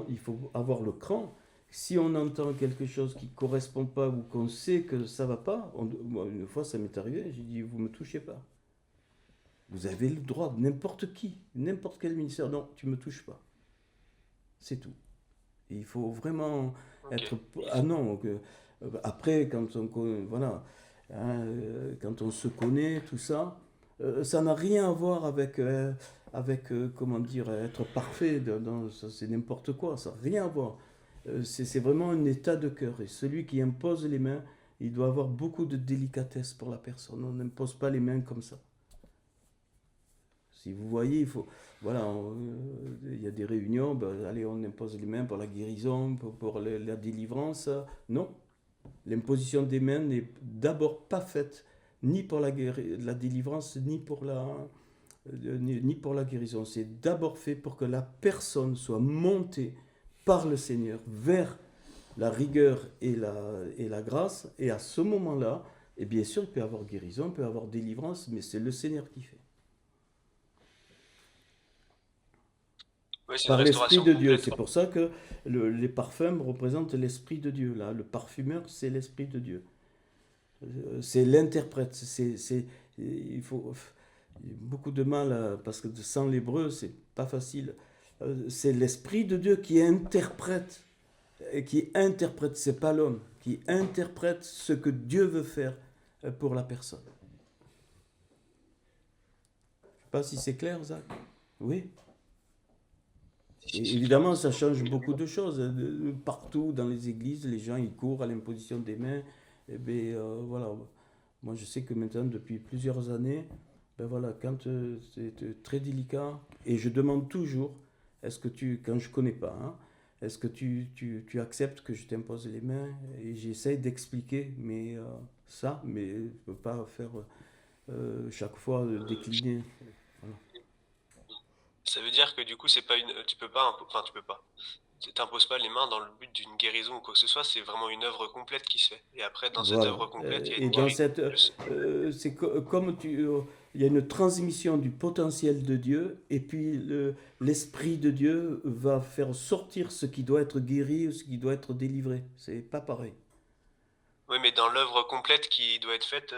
il faut avoir le cran. Si on entend quelque chose qui ne correspond pas ou qu'on sait que ça ne va pas, moi, une fois ça m'est arrivé, j'ai dit vous ne me touchez pas. Vous avez le droit, n'importe qui, n'importe quel ministère, non, tu ne me touches pas. C'est tout. Et il faut vraiment Ok. être... Ah non, après, quand on... Voilà. hein, quand on se connaît, tout ça. Ça n'a rien à voir avec comment dire, être parfait. Ça, c'est n'importe quoi, ça n'a rien à voir. C'est vraiment un état de cœur. Et celui qui impose les mains, il doit avoir beaucoup de délicatesse pour la personne. On n'impose pas les mains comme ça. Si vous voyez, il faut, voilà, il y a des réunions, ben, allez, on impose les mains pour la guérison, pour la délivrance. Non, l'imposition des mains n'est d'abord pas faite ni pour la délivrance, ni pour la guérison. C'est d'abord fait pour que la personne soit montée par le Seigneur vers la rigueur et la grâce. Et à ce moment-là, et bien sûr, il peut y avoir guérison, il peut y avoir délivrance, mais c'est le Seigneur qui fait. Ouais, c'est une Par l'Esprit restauration de Dieu. complète, C'est quoi. pour ça que les parfums représentent l'Esprit de Dieu. Là, le parfumeur, c'est l'Esprit de Dieu. C'est l'interprète. Il faut beaucoup de mal parce que sans l'hébreu, c'est pas facile. C'est l'Esprit de Dieu qui interprète, c'est pas l'homme, qui interprète ce que Dieu veut faire pour la personne. Je sais pas si c'est clair, Zach. Oui. Si, Et c'est évidemment, clair. ça change beaucoup de choses. Partout dans les églises, les gens ils courent à l'imposition des mains. Et ben voilà. Moi, je sais que maintenant, depuis plusieurs années, ben voilà, quand c'est très délicat, et je demande toujours, quand je connais pas, hein, est-ce que tu acceptes que je t'impose les mains? Et j'essaie d'expliquer, mais mais je peux pas faire chaque fois décliner. Voilà. Ça veut dire que du coup, c'est pas tu peux pas, enfin, tu peux pas. Tu t'imposes pas les mains dans le but d'une guérison ou quoi que ce soit, c'est vraiment une œuvre complète qui se fait. Et après, dans cette Voilà. œuvre complète, il y a Et une dans guérison. cette, il y a une transmission du potentiel de Dieu, et puis l'Esprit de Dieu va faire sortir ce qui doit être guéri ou ce qui doit être délivré. C'est pas pareil. Oui, mais dans l'œuvre complète qui doit être faite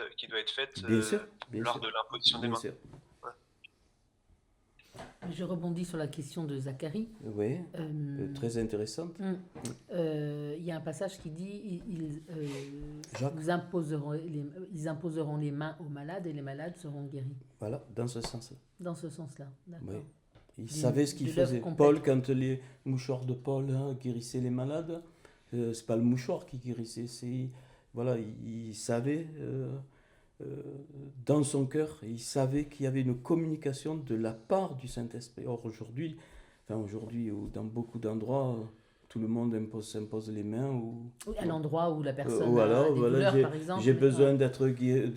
Bien sûr, bien lors sûr, de l'imposition des bien mains. sûr. Ouais. Je rebondis sur la question de Zacharie. Oui, Euh, très intéressante. Il y a un passage qui dit Jacques. ils imposeront les mains aux malades et les malades seront guéris. Voilà, dans ce sens-là. Dans ce sens-là, d'accord. Oui. Il D'une- savait ce qu'il de l'œuvre faisait. complète. Paul, quand les mouchoirs de Paul guérissaient les malades, c'est pas le mouchoir qui guérissait, voilà, il savait dans son cœur, il savait qu'il y avait une communication de la part du Saint-Esprit. Or aujourd'hui, ou dans beaucoup d'endroits, tout le monde s'impose les mains Oui, à l'endroit où la personne ou a alors, des voilà, douleurs, par exemple. j'ai besoin d'être guéri,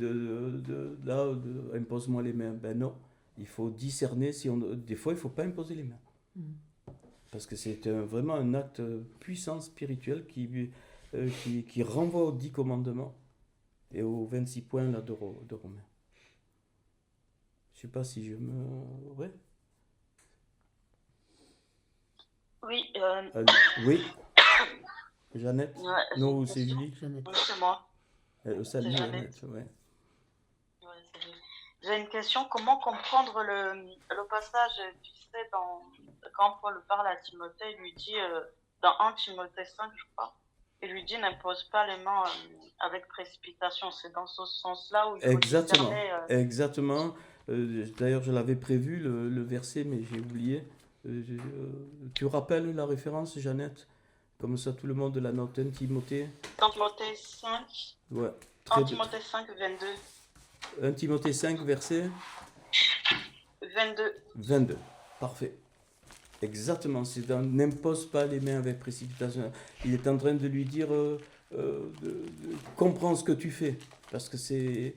impose-moi les mains. Ben non, il faut discerner. Des fois, il ne faut pas imposer les mains. Parce que c'est vraiment un acte puissant spirituel qui renvoie aux 10 commandements et aux 26 points là, de Romains. Je ne sais pas si je me... Ouais. Oui, Oui. Jeannette? ouais, j'ai Non, une ou c'est question. Julie? Jeannette. Oui, c'est moi. Salut C'est Jeannette, Jeannette. ouais. Ouais, salut. J'ai une question. Comment comprendre le passage, tu sais, quand Paul parle à Timothée, il lui dit, dans 1 Timothée 5, je crois, il lui dit n'impose pas les mains avec précipitation. C'est dans ce sens-là où il faut Exactement, discerner. exactement. D'ailleurs, je l'avais prévu, le verset, mais j'ai oublié. Tu rappelles la référence, Jeannette? Comme ça, tout le monde la note. 1 Timothée. 1 Timothée 5, Ouais. 1 Timothée 5, 22. 1 Timothée 5, verset 22. 22. Parfait. Exactement. C'est dans n'impose pas les mains avec précipitation. Il est en train de lui dire comprends ce que tu fais. Parce que c'est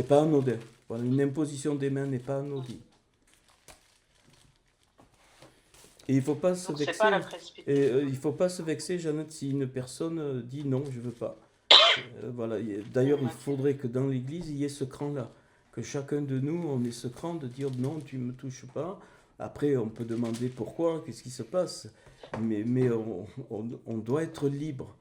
pas anodin. Voilà, une imposition des mains n'est pas anodine. Et il faut pas se Donc, vexer. c'est pas la précipitation. Et il faut pas se vexer, Jeannette, si une personne dit non, je veux pas. Voilà. D'ailleurs, il faudrait que dans l'Église, il y ait ce cran-là. Que chacun de nous, on ait ce cran de dire non, tu me touches pas. Après, on peut demander pourquoi, qu'est-ce qui se passe. Mais on doit être libre.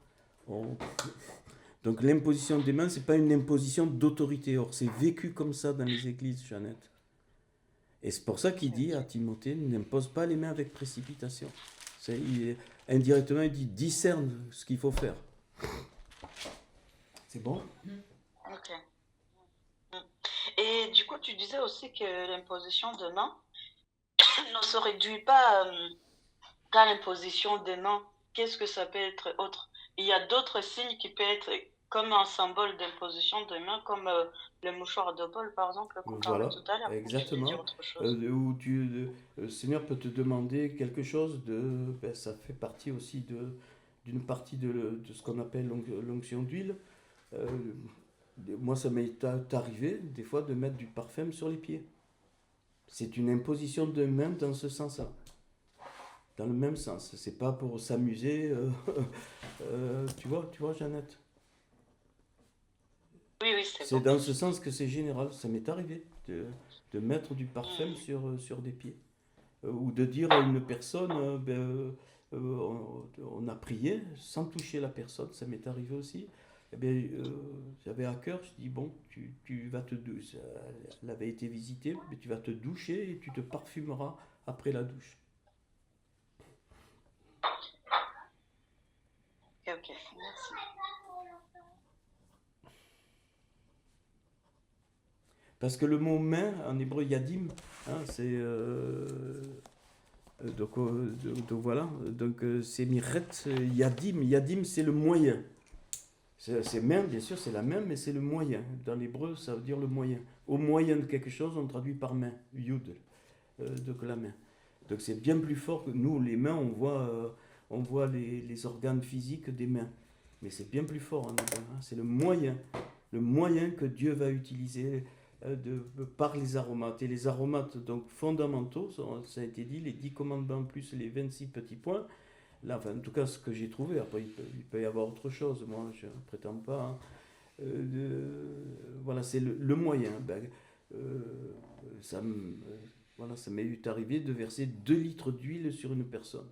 Donc l'imposition des mains, c'est pas une imposition d'autorité. Or, c'est vécu comme ça dans les églises, Jeannette. Et c'est pour ça qu'il dit à Timothée, n'impose pas les mains avec précipitation. Indirectement, il dit discerne ce qu'il faut faire. C'est bon? Ok. Et du coup, tu disais aussi que l'imposition de main ne se réduit pas qu'à l'imposition des mains. Qu'est-ce que ça peut être autre? Il y a d'autres signes qui peuvent être comme un symbole d'imposition de main, comme le mouchoir de bol, par exemple, qu'on parlait Voilà, tout à l'heure. Ou tu veux dire exactement. autre chose? Le Seigneur peut te demander quelque chose ça fait partie aussi d'une partie de ce qu'on appelle l'onction d'huile. Euh, Moi, ça m'est arrivé des fois de mettre du parfum sur les pieds. C'est une imposition de main dans ce sens-là. Dans le même sens. C'est pas pour s'amuser. Tu vois, Jeannette. Oui, oui, c'est C'est bon. dans ce sens que c'est général. Ça m'est arrivé de mettre du parfum sur des pieds. Ou de dire à une personne, on a prié sans toucher la personne. Ça m'est arrivé aussi. Eh bien, j'avais à cœur, je dis, bon, tu vas te doucher. Elle avait été visitée, mais tu vas te doucher et tu te parfumeras après la douche. Ok, merci. Parce que le mot main, en hébreu yadim, c'est. Donc voilà, c'est miret, yadim. Yadim, c'est le moyen. C'est main, bien sûr, c'est la main, mais c'est le moyen. Dans l'hébreu, ça veut dire le moyen. Au moyen de quelque chose, on traduit par main, yud, donc la main. Donc c'est bien plus fort que nous, les mains, on voit les organes physiques des mains. Mais c'est bien plus fort en hébreu, c'est le moyen que Dieu va utiliser par les aromates. Et les aromates donc fondamentaux, ça a été dit, les 10 commandements plus les 26 petits points. Là, enfin, en tout cas, ce que j'ai trouvé, après il peut y avoir autre chose, moi je ne prétends pas. Voilà, c'est le moyen. Voilà, ça m'est arrivé de verser 2 litres d'huile sur une personne.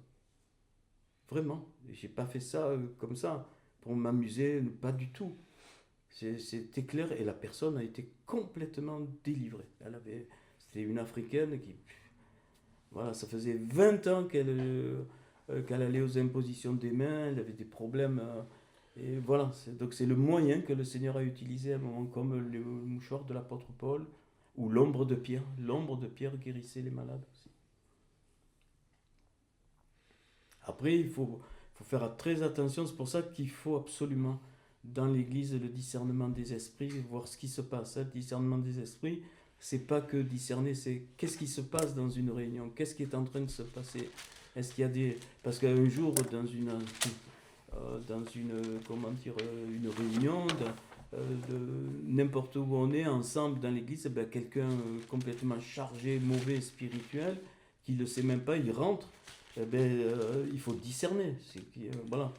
Vraiment. J'ai pas fait ça comme ça, pour m'amuser, pas du tout. C'était clair et la personne a été complètement délivrée. C'était une Africaine qui, voilà, ça faisait 20 ans qu'elle allait aux impositions des mains, elle avait des problèmes. Et voilà, donc c'est le moyen que le Seigneur a utilisé à un moment, comme le mouchoir de l'apôtre Paul, ou l'ombre de Pierre. L'ombre de Pierre guérissait les malades aussi. Après, il faut faire très attention, c'est pour ça qu'il faut absolument, dans l'Église, le discernement des esprits, voir ce qui se passe. Le discernement des esprits, c'est pas que discerner, c'est qu'est-ce qui se passe dans une réunion, qu'est-ce qui est en train de se passer. Est-ce qu'il y a des... Parce qu'un jour, dans une réunion, n'importe où on est, ensemble dans l'église, quelqu'un complètement chargé, mauvais, spirituel, qui ne le sait même pas, il rentre, il faut discerner. Voilà.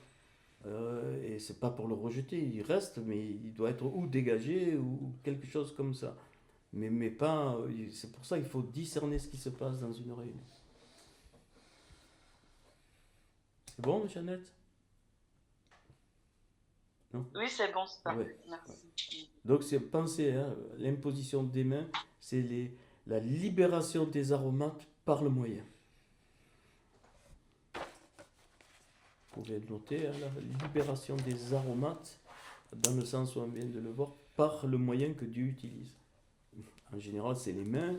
Et c'est pas pour le rejeter, il reste, mais il doit être ou dégagé ou quelque chose comme ça. Mais pas... C'est pour ça qu'il faut discerner ce qui se passe dans une réunion. C'est bon, Jeannette? Non? Oui, c'est bon, ça. Ouais. Merci. Donc, pensez, l'imposition des mains, c'est la libération des aromates par le moyen. Vous pouvez noter, la libération des aromates, dans le sens où on vient de le voir, par le moyen que Dieu utilise. En général, c'est les mains.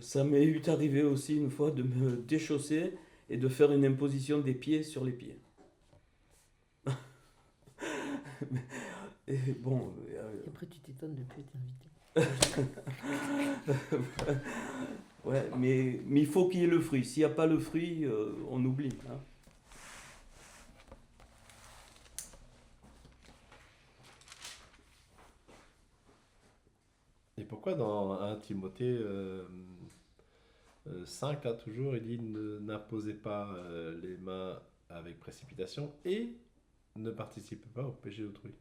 Ça m'est arrivé aussi une fois de me déchausser et de faire une imposition des pieds sur les pieds. Et bon. Et après, tu t'étonnes de ne plus être invité. Ouais, mais il faut qu'il y ait le fruit. S'il n'y a pas le fruit, on oublie. Et pourquoi dans 1 Timothée 5, toujours, il dit n'imposez pas les mains avec précipitation et ne participez pas au péché d'autrui.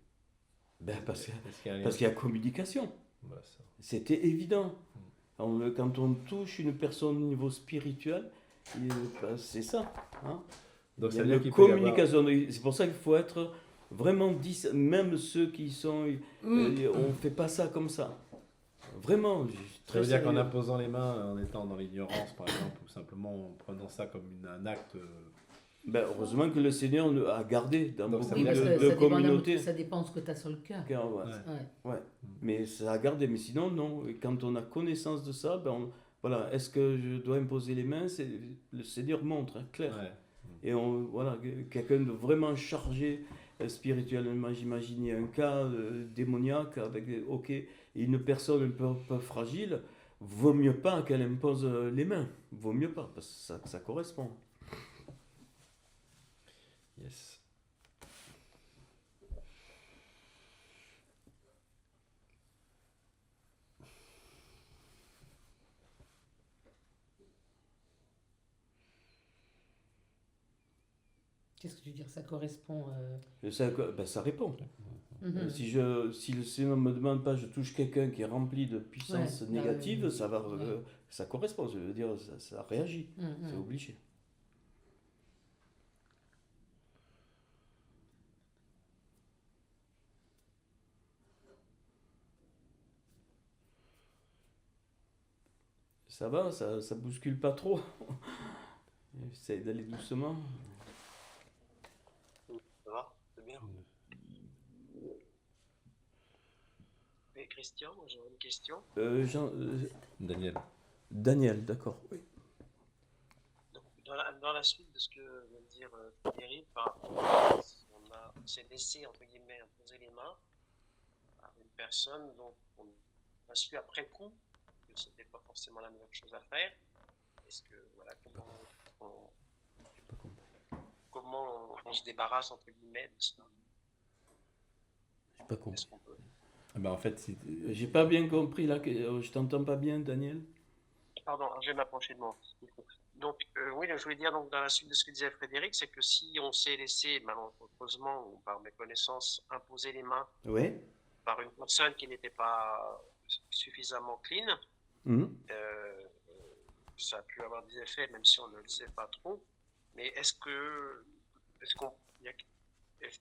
Parce qu'il y a communication. Voilà, c'était évident. Quand on touche une personne au niveau spirituel, c'est ça. Donc il y a ça veut dire une qu'il peut y avoir... communication. C'est pour ça qu'il faut être vraiment même ceux qui sont... on ne fait pas ça comme ça. Vraiment. Ça veut dire qu'en imposant les mains, en étant dans l'ignorance, par exemple, ou simplement en prenant ça comme un acte Ben, heureusement que le Seigneur a gardé dans Donc, ça beaucoup Oui, veut parce dire- que de ça dépend, communautés. ça dépend ce que tu as sur le cœur. Car, ouais. Ouais. Ouais. Mais ça a gardé. Mais sinon, non. Et quand on a connaissance de ça, ben voilà. Est-ce que je dois imposer les mains? Le Seigneur montre, hein, clair. Ouais. Et voilà, quelqu'un de vraiment chargé spirituellement, j'imaginais un cas démoniaque avec, ok, et une personne un peu fragile, vaut mieux pas qu'elle impose les mains. Vaut mieux pas, parce que ça correspond. Yes. Qu'est-ce que tu veux dire? Ça correspond. Et ça répond. Mhm. Si le Seigneur ne me demande pas, je touche quelqu'un qui est rempli de puissance Ouais, négative, ça va, ouais. ça correspond. Je veux dire, ça réagit. Mhm. C'est obligé. Ça va, ça bouscule pas trop. J'essaie d'aller doucement. Ça va? C'est bien. Et Christian, j'ai une question. Daniel, d'accord. Oui. Donc, dans la suite de ce que vient de dire Frédéric, par rapport à on s'est laissé, entre guillemets, imposer les mains à une personne dont on a su après coup que ce n'était pas forcément la meilleure chose à faire. Est-ce que, voilà, comment on se débarrasse, entre guillemets, de ça? J'ai pas compris. Est-ce qu'on peut... Ah ben, en fait, J'ai pas bien compris là, je t'entends pas bien, Daniel. Pardon, je vais m'approcher de mon micro. Donc, oui, je voulais dire, donc, dans la suite de ce que disait Frédéric, c'est que si on s'est laissé, malheureusement, ou par méconnaissance, imposer les mains Ouais. par une personne qui n'était pas suffisamment clean, Mhm. ça a pu avoir des effets, même si on ne le sait pas trop. Mais est-ce qu'il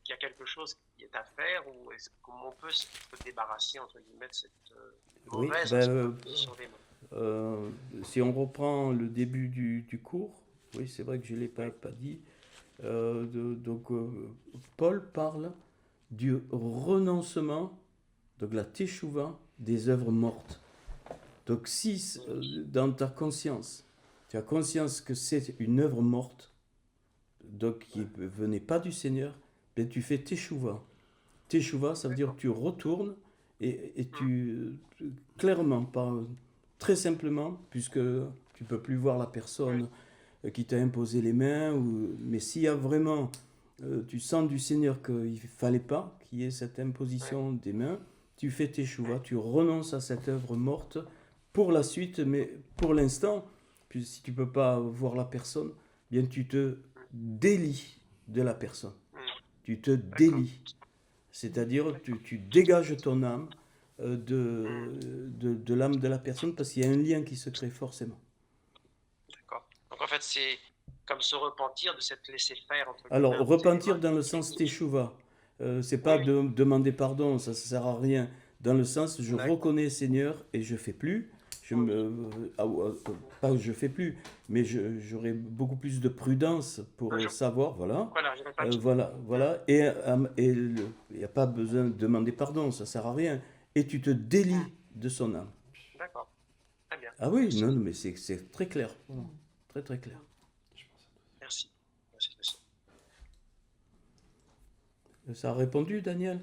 y a quelque chose qui est à faire, ou comment on peut se débarrasser, entre guillemets, de cette Oui, mauvaise ben, position des mains? Si on reprend le début du cours, oui, c'est vrai que je ne l'ai pas dit. Donc, Paul parle du renoncement, donc la teshuva des œuvres mortes. Donc, si dans ta conscience, tu as conscience que c'est une œuvre morte, donc qui ne venait pas du Seigneur, ben tu fais teshuva. Teshuva, ça veut dire que tu retournes et tu, clairement, très simplement, puisque tu ne peux plus voir la personne qui t'a imposé les mains, mais s'il y a vraiment, tu sens du Seigneur qu'il ne fallait pas qu'il y ait cette imposition des mains, tu fais teshuva, tu renonces à cette œuvre morte pour la suite, mais pour l'instant, puis si tu ne peux pas voir la personne, bien tu te délies de la personne. Tu te délies. C'est-à-dire, tu dégages ton âme de l'âme de la personne parce qu'il y a un lien qui se crée forcément. D'accord. Donc en fait, c'est comme se repentir de cette laisser-faire. Alors, repentir dans le sens teshuva, c'est pas Oui. de demander pardon, ça ne sert à rien. Dans le sens, je reconnais Seigneur et je fais plus. Pas que je fais plus, mais j'aurai beaucoup plus de prudence pour savoir, voilà. Voilà. Et il n'y a pas besoin de demander pardon, ça sert à rien. Et tu te délies de son âme. D'accord. Très bien. Ah oui, non, mais c'est très clair. Très, très clair. Merci. Merci. Ça a répondu, Daniel?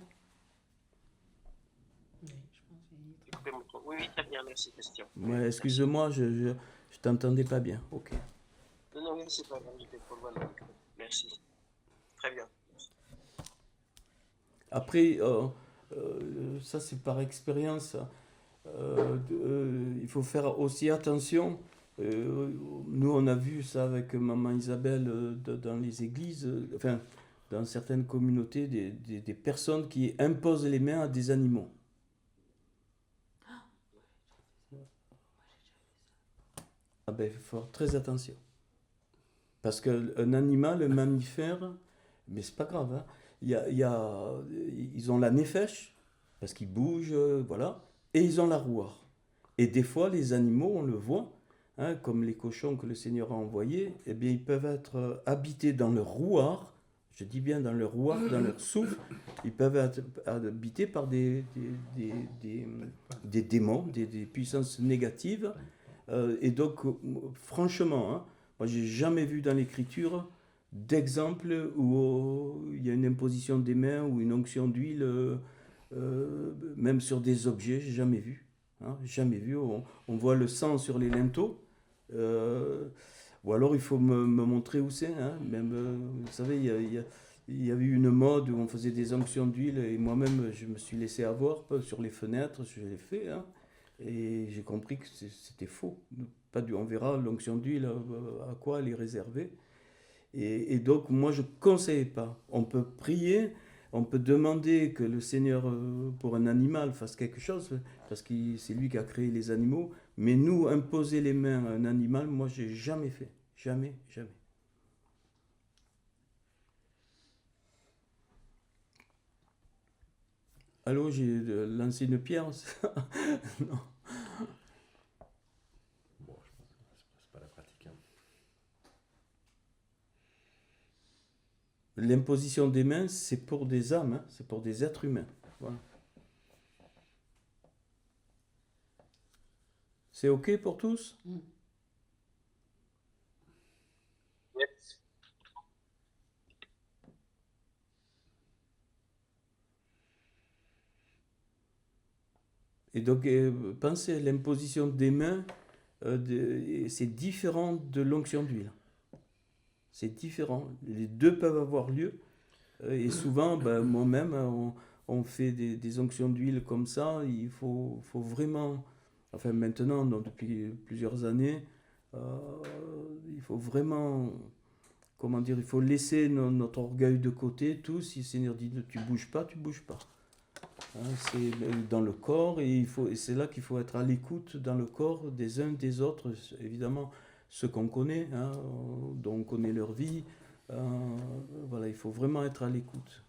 Oui, je pense qu'il y a- Écoutez mon micro. Oui, très bien, merci, Christian. Ouais, excuse-moi, je t'entendais pas bien. Ok. Non, mais c'est pas grave, j'étais trop loin de mon micro. Merci. Très bien. Après, ça c'est par expérience. Il faut faire aussi attention. Nous, on a vu ça avec maman Isabelle dans les églises, enfin, dans certaines communautés, des personnes qui imposent les mains à des animaux. Ah ben, il faut faire très attention. Parce qu'un animal, un mammifère, mais c'est pas grave, hein. Ils ont la nefesh, parce qu'ils bougent, voilà, et ils ont la rouar. Et des fois, les animaux, on le voit, hein, comme les cochons que le Seigneur a envoyés, eh bien, ils peuvent être habités dans leur rouard, je dis bien dans leur rouard, dans leur souffle, ils peuvent être habités par des démons, des puissances négatives. Et donc, franchement, hein, moi, j'ai jamais vu dans l'Écriture d'exemple où il y a une imposition des mains ou une onction d'huile, même sur des objets, j'ai jamais vu. Hein, jamais vu. On voit le sang sur les linteaux. Ou alors il faut me montrer où c'est. Hein. Même, vous savez, il y avait eu une mode où on faisait des onctions d'huile et moi-même je me suis laissé avoir sur les fenêtres, je l'ai fait. Hein, et j'ai compris que c'était faux. On verra l'onction d'huile à quoi elle est réservée. Et donc moi je ne conseille pas. On peut prier, on peut demander que le Seigneur pour un animal fasse quelque chose, parce que c'est lui qui a créé les animaux. Mais nous, imposer les mains à un animal, moi j'ai jamais fait. Jamais, jamais. Allô, j'ai lancé une pierre. Non. Bon, je pense que c'est pas la pratique. Hein. L'imposition des mains, c'est pour des âmes, hein, c'est pour des êtres humains. Voilà. C'est OK pour tous? Yes. Et donc, pensez, l'imposition des mains, c'est différent de l'onction d'huile. C'est différent. Les deux peuvent avoir lieu. Et souvent, moi-même, on fait des onctions d'huile comme ça. Il faut vraiment, enfin maintenant, donc depuis plusieurs années, il faut vraiment, comment dire, il faut laisser notre orgueil de côté. Tout, si le Seigneur dit tu bouges pas, tu bouges pas. Hein, c'est dans le corps et c'est là qu'il faut être à l'écoute dans le corps des uns des autres, évidemment ceux qu'on connaît, hein, dont on connaît leur vie. Voilà, il faut vraiment être à l'écoute.